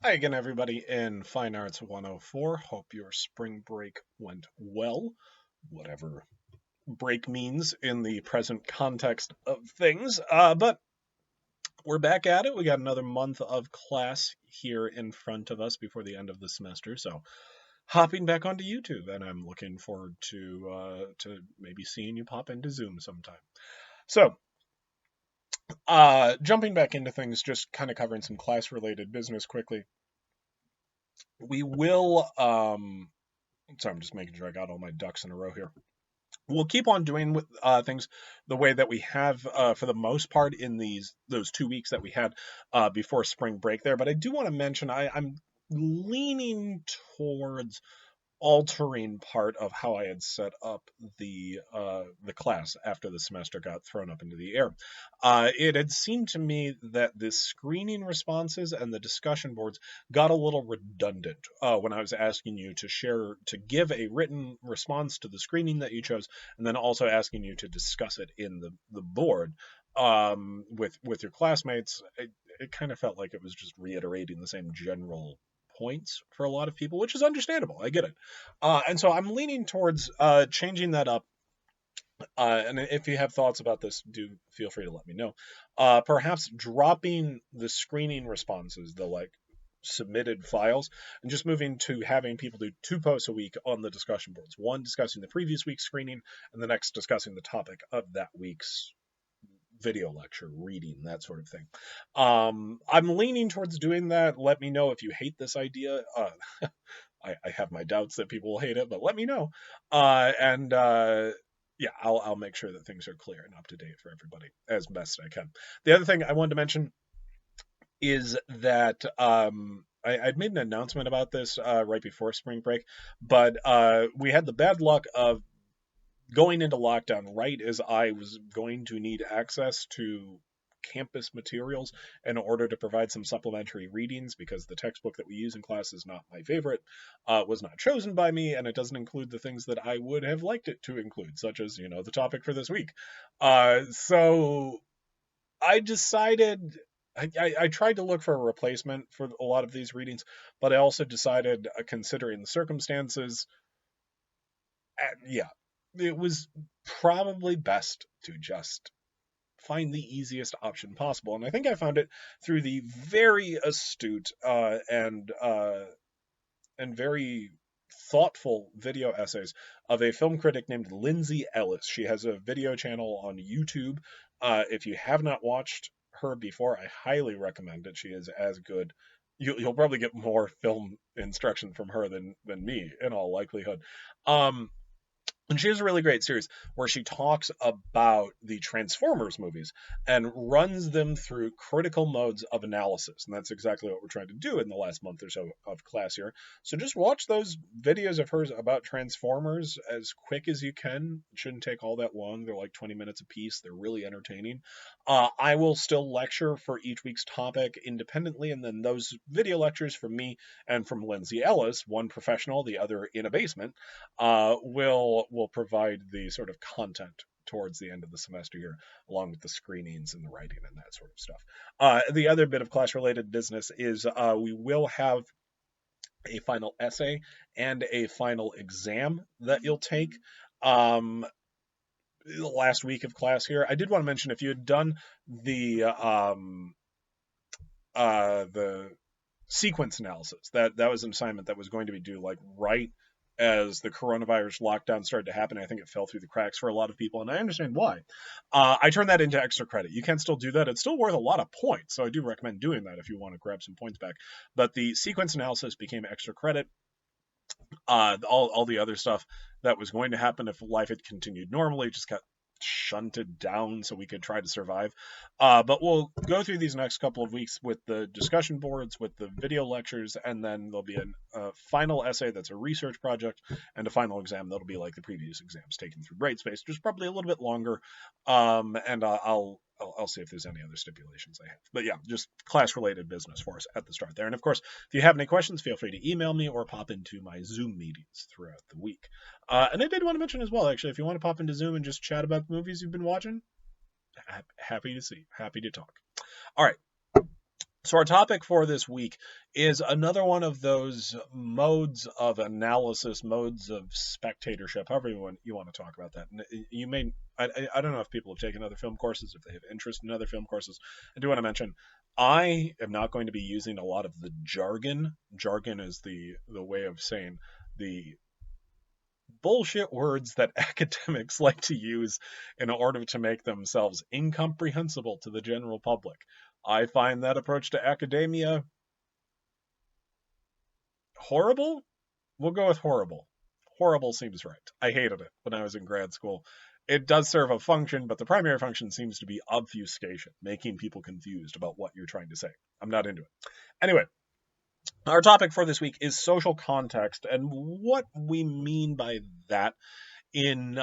Hi again, everybody in Fine Arts 104. Hope your spring break went well, whatever break means in the present context of things. But we're back at it. We got another month of class here in front of us before the end of the semester. So hopping back onto YouTube, and I'm looking forward to maybe seeing you pop into Zoom sometime. So jumping back into things, just kind of covering some class related business quickly. We will Sorry, I'm just making sure I got all my ducks in a row here. We'll keep on doing with things the way that we have for the most part in those 2 weeks that we had before spring break there. But I do want to mention I'm leaning towards altering part of how I had set up the class after the semester got thrown up into the air. It had seemed to me that the screening responses and the discussion boards got a little redundant when I was asking you to give a written response to the screening that you chose, and then also asking you to discuss it in the board with your classmates. It kind of felt like it was just reiterating the same general points for a lot of people, which is understandable. I get it. And so I'm leaning towards changing that up. And if you have thoughts about this, do feel free to let me know. Perhaps dropping the screening responses, the like submitted files, and just moving to having people do 2 posts a week on the discussion boards. One discussing the previous week's screening, and the next discussing the topic of that week's video lecture, reading, that sort of thing. I'm leaning towards doing that. Let me know if you hate this idea. I have my doubts that people will hate it, but let me know. And Yeah, I'll make sure that things are clear and up to date for everybody as best I can. The other thing I wanted to mention is that I'd made an announcement about this right before spring break, but we had the bad luck of going into lockdown right as I was going to need access to campus materials in order to provide some supplementary readings because the textbook that we use in class is not my favorite, was not chosen by me, and it doesn't include the things that I would have liked it to include, such as, the topic for this week. So I decided. I tried to look for a replacement for a lot of these readings, but I also decided, considering the circumstances, yeah, it was probably best to just find the easiest option possible. And I think I found it through the very astute and very thoughtful video essays of a film critic named Lindsay Ellis. She has a video channel on YouTube. If you have not watched her before, I highly recommend it. She is as good. You'll probably get more film instruction from her than me, in all likelihood. Um, and she has a really great series where she talks about the Transformers movies and runs them through critical modes of analysis. And that's exactly what we're trying to do in the last month or so of class here. So just watch those videos of hers about Transformers as quick as you can. It shouldn't take all that long. They're like 20 minutes a piece. They're really entertaining. I will still lecture for each week's topic independently. And then those video lectures from me and from Lindsay Ellis, one professional, the other in a basement, will provide the sort of content towards the end of the semester here, along with the screenings and the writing and that sort of stuff. The other bit of class related business is we will have a final essay and a final exam that you'll take. The last week of class here, I did want to mention, if you had done the sequence analysis, that was an assignment that was going to be due like right as the coronavirus lockdown started to happen. I think it fell through the cracks for a lot of people, and I understand why. I turned that into extra credit. You can still do that. It's still worth a lot of points, so I do recommend doing that if you want to grab some points back. But the sequence analysis became extra credit. All the other stuff that was going to happen if life had continued normally just got shunted down so we could try to survive. But we'll go through these next couple of weeks with the discussion boards, with the video lectures, and then there'll be a final essay that's a research project, and a final exam that'll be like the previous exams taken through Brightspace, just probably a little bit longer. And I'll see if there's any other stipulations I have. But yeah, just class related business for us at the start there. And of course, if you have any questions, feel free to email me or pop into my Zoom meetings throughout the week. And I did want to mention as well, actually, if you want to pop into Zoom and just chat about the movies you've been watching, happy to see, happy to talk. All right. So our topic for this week is another one of those modes of analysis, modes of spectatorship, however you want to talk about that. And you may, I don't know if people have taken other film courses, if they have interest in other film courses. I do want to mention, I am not going to be using a lot of the jargon. Jargon is the way of saying the bullshit words that academics like to use in order to make themselves incomprehensible to the general public. I find that approach to academia horrible. We'll go with horrible. Horrible seems right. I hated it when I was in grad school. It does serve a function, but the primary function seems to be obfuscation, making people confused about what you're trying to say. I'm not into it. Anyway, our topic for this week is social context, and what we mean by that in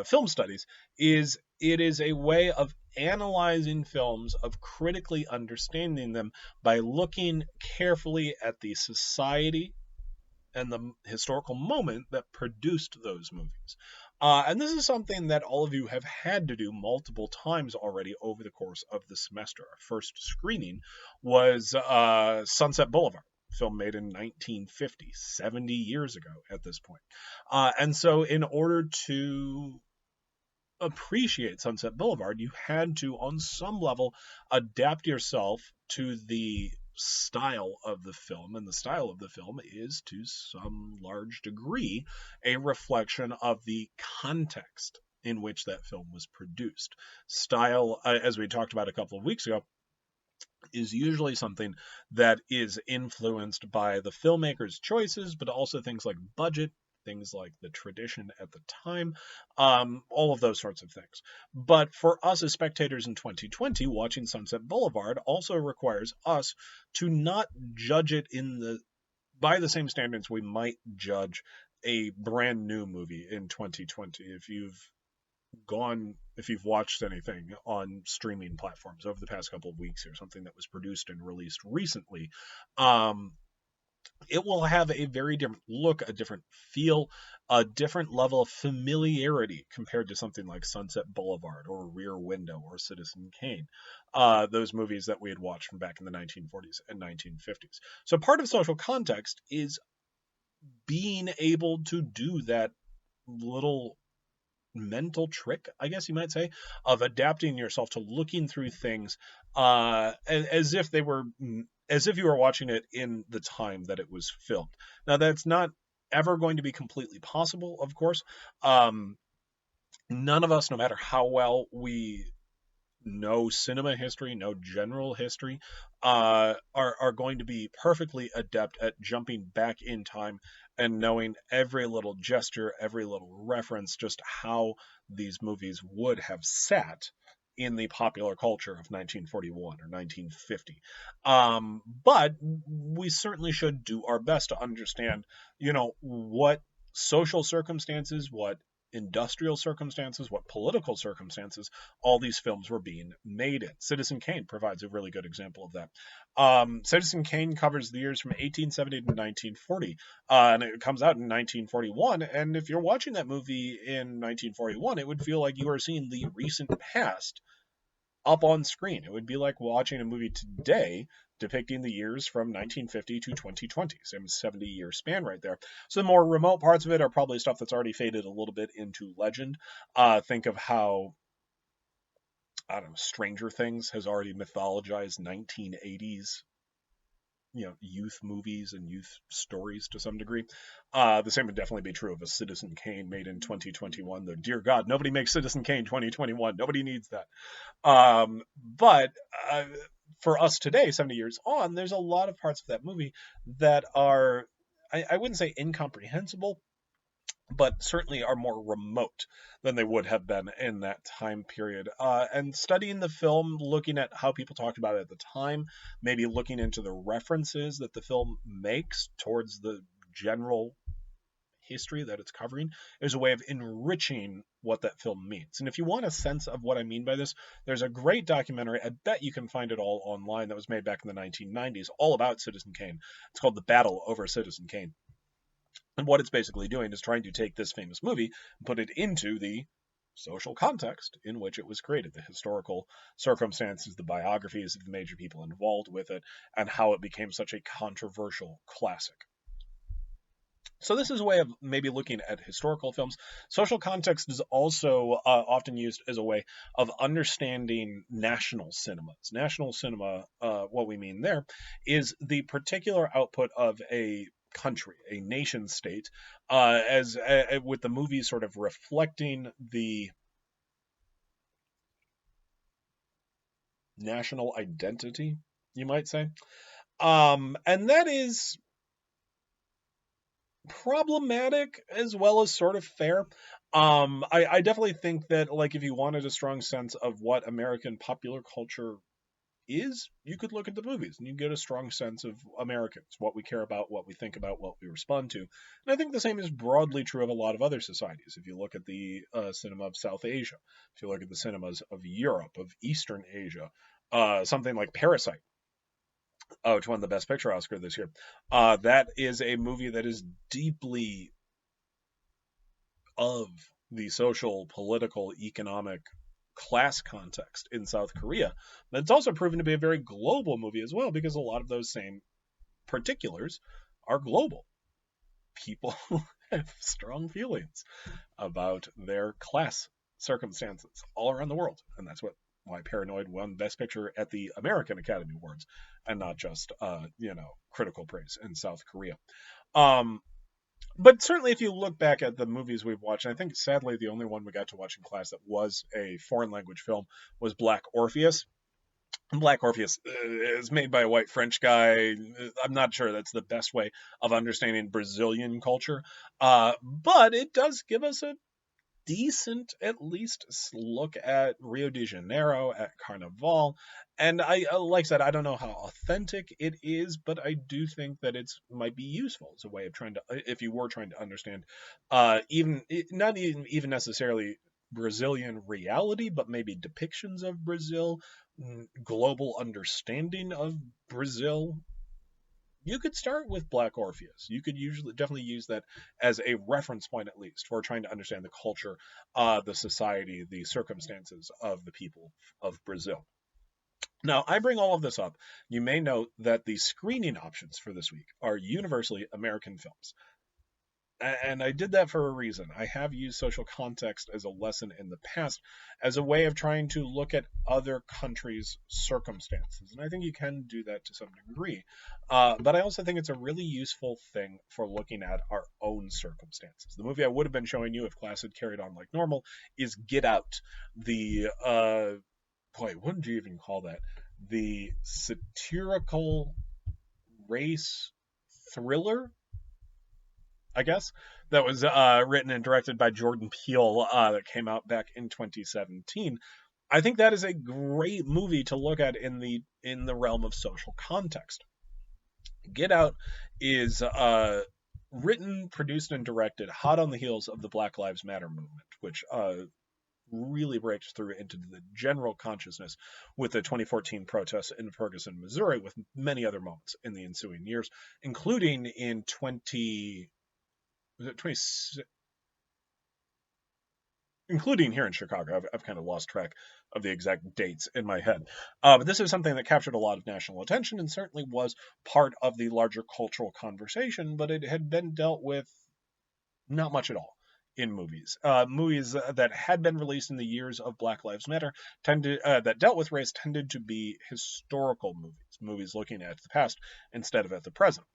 film studies is it is a way of analyzing films, of critically understanding them by looking carefully at the society and the historical moment that produced those movies. And this is something that all of you have had to do multiple times already over the course of the semester. Our first screening was Sunset Boulevard, film made in 1950, 70 years ago at this point. And so, in order to appreciate Sunset Boulevard, you had to, on some level, adapt yourself to the style of the film. And the style of the film is, to some large degree, a reflection of the context in which that film was produced. Style, as we talked about a couple of weeks ago, is usually something that is influenced by the filmmaker's choices, but also things like budget, things like the tradition at the time, all of those sorts of things. But for us as spectators in 2020, watching Sunset Boulevard also requires us to not judge it by the same standards we might judge a brand new movie in 2020. If you've watched anything on streaming platforms over the past couple of weeks or something that was produced and released recently, it will have a very different look, a different feel, a different level of familiarity compared to something like Sunset Boulevard or Rear Window or Citizen Kane, those movies that we had watched from back in the 1940s and 1950s. So part of social context is being able to do that little mental trick, I guess you might say, of adapting yourself to looking through things as if you were watching it in the time that it was filmed. Now, that's not ever going to be completely possible, of course. None of us, no matter how well we know cinema history, know general history, are going to be perfectly adept at jumping back in time and knowing every little gesture, every little reference, just how these movies would have sat in the popular culture of 1941 or 1950. But we certainly should do our best to understand, what social circumstances, what industrial circumstances, what political circumstances all these films were being made in. Citizen Kane provides a really good example of that. Citizen Kane covers the years from 1870 to 1940, and it comes out in 1941. And if you're watching that movie in 1941, it would feel like you are seeing the recent past up on screen. It would be like watching a movie today depicting the years from 1950 to 2020, same 70-year span right there. So the more remote parts of it are probably stuff that's already faded a little bit into legend. Think of how, I don't know, Stranger Things has already mythologized 1980s youth movies and youth stories to some degree. The same would definitely be true of a Citizen Kane made in 2021. Though, dear God, nobody makes Citizen Kane 2021. Nobody needs that. But for us today, 70 years on, there's a lot of parts of that movie that are, I wouldn't say incomprehensible, but certainly are more remote than they would have been in that time period. And studying the film, looking at how people talked about it at the time, maybe looking into the references that the film makes towards the general history that it's covering, is a way of enriching what that film means. And if you want a sense of what I mean by this, there's a great documentary, I bet you can find it all online, that was made back in the 1990s, all about Citizen Kane. It's called The Battle Over Citizen Kane. And what it's basically doing is trying to take this famous movie and put it into the social context in which it was created, the historical circumstances, the biographies of the major people involved with it, and how it became such a controversial classic. So this is a way of maybe looking at historical films. Social context is also often used as a way of understanding national cinemas. National cinema, what we mean there, is the particular output of a country, a nation state, as with the movies sort of reflecting the national identity, you might say. And that is problematic as well as sort of fair. I definitely think that, like, if you wanted a strong sense of what American popular culture is, you could look at the movies and you get a strong sense of Americans, what we care about, what we think about, what we respond to. And I think the same is broadly true of a lot of other societies. If you look at the cinema of South Asia, if you look at the cinemas of Europe, of Eastern Asia, something like Parasite, which won the Best Picture Oscar this year. That is a movie that is deeply of the social, political, economic, class context in South Korea. But it's also proven to be a very global movie as well, because a lot of those same particulars are global. People have strong feelings about their class circumstances all around the world, and that's why Paranoid won Best Picture at the American Academy Awards, and not just critical praise in South Korea. Um, but certainly, if you look back at the movies we've watched, I think sadly the only one we got to watch in class that was a foreign language film was Black Orpheus. Black Orpheus is made by a white French guy. I'm not sure that's the best way of understanding Brazilian culture, but it does give us a decent, at least, look at Rio de Janeiro, at Carnival. And like I said, I don't know how authentic it is, but I do think that it's might be useful as a way of trying to, if you were trying to understand, even not even necessarily Brazilian reality, but maybe depictions of Brazil, global understanding of Brazil. You could start with Black Orpheus. You could definitely use that as a reference point, at least, for trying to understand the culture, the society, the circumstances of the people of Brazil. Now, I bring all of this up. You may note that the screening options for this week are universally American films. And I did that for a reason. I have used social context as a lesson in the past as a way of trying to look at other countries' circumstances. And I think you can do that to some degree. But I also think it's a really useful thing for looking at our own circumstances. The movie I would have been showing you if class had carried on like normal is Get Out. What did you even call that? The satirical race thriller, I guess, that was written and directed by Jordan Peele, that came out back in 2017. I think that is a great movie to look at in the realm of social context. Get Out is written, produced, and directed hot on the heels of the Black Lives Matter movement, which really breaks through into the general consciousness with the 2014 protests in Ferguson, Missouri, with many other moments in the ensuing years, including in 20 was it 20, including here in Chicago. I've kind of lost track of the exact dates in my head. But this is something that captured a lot of national attention and certainly was part of the larger cultural conversation, but it had been dealt with not much at all in movies. Movies that had been released in the years of Black Lives Matter that dealt with race tended to be historical movies looking at the past instead of at the present.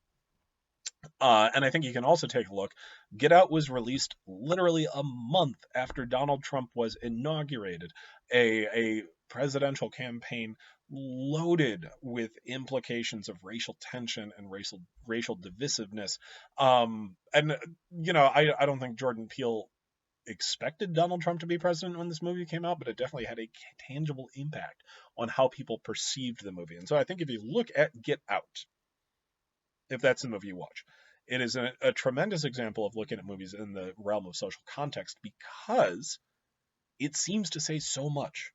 And I think you can also take a look. Get Out was released literally a month after Donald Trump was inaugurated, a presidential campaign loaded with implications of racial tension and racial divisiveness. I don't think Jordan Peele expected Donald Trump to be president when this movie came out, but it definitely had a tangible impact on how people perceived the movie. And so I think if you look at Get Out, if that's the movie you watch, it is a tremendous example of looking at movies in the realm of social context, because it seems to say so much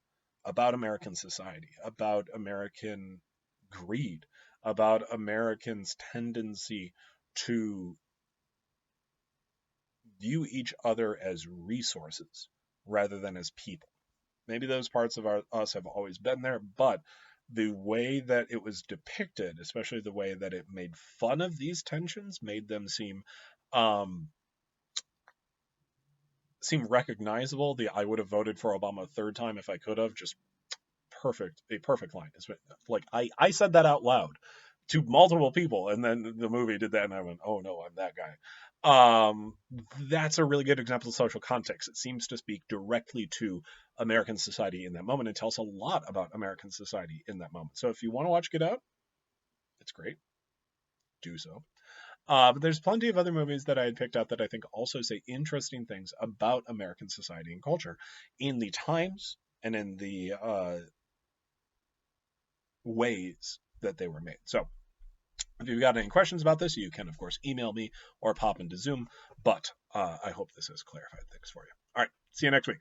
about American society, about American greed, about Americans' tendency to view each other as resources rather than as people. Maybe those parts of us have always been there, but the way that it was depicted, especially the way that it made fun of these tensions, made them um, seem recognizable. The I would have voted for Obama a third time if I could have, just a perfect line. It's like I said that out loud to multiple people, and then the movie did that, and I went, "Oh no, I'm that guy." That's a really good example of social context. It seems to speak directly to American society in that moment and tells a lot about American society in that moment. So if you want to watch Get Out, it's great. Do so. But there's plenty of other movies that I had picked out that I think also say interesting things about American society and culture in the times and in the ways that they were made. So if you've got any questions about this, you can, of course, email me or pop into Zoom. But I hope this has clarified things for you. All right. See you next week.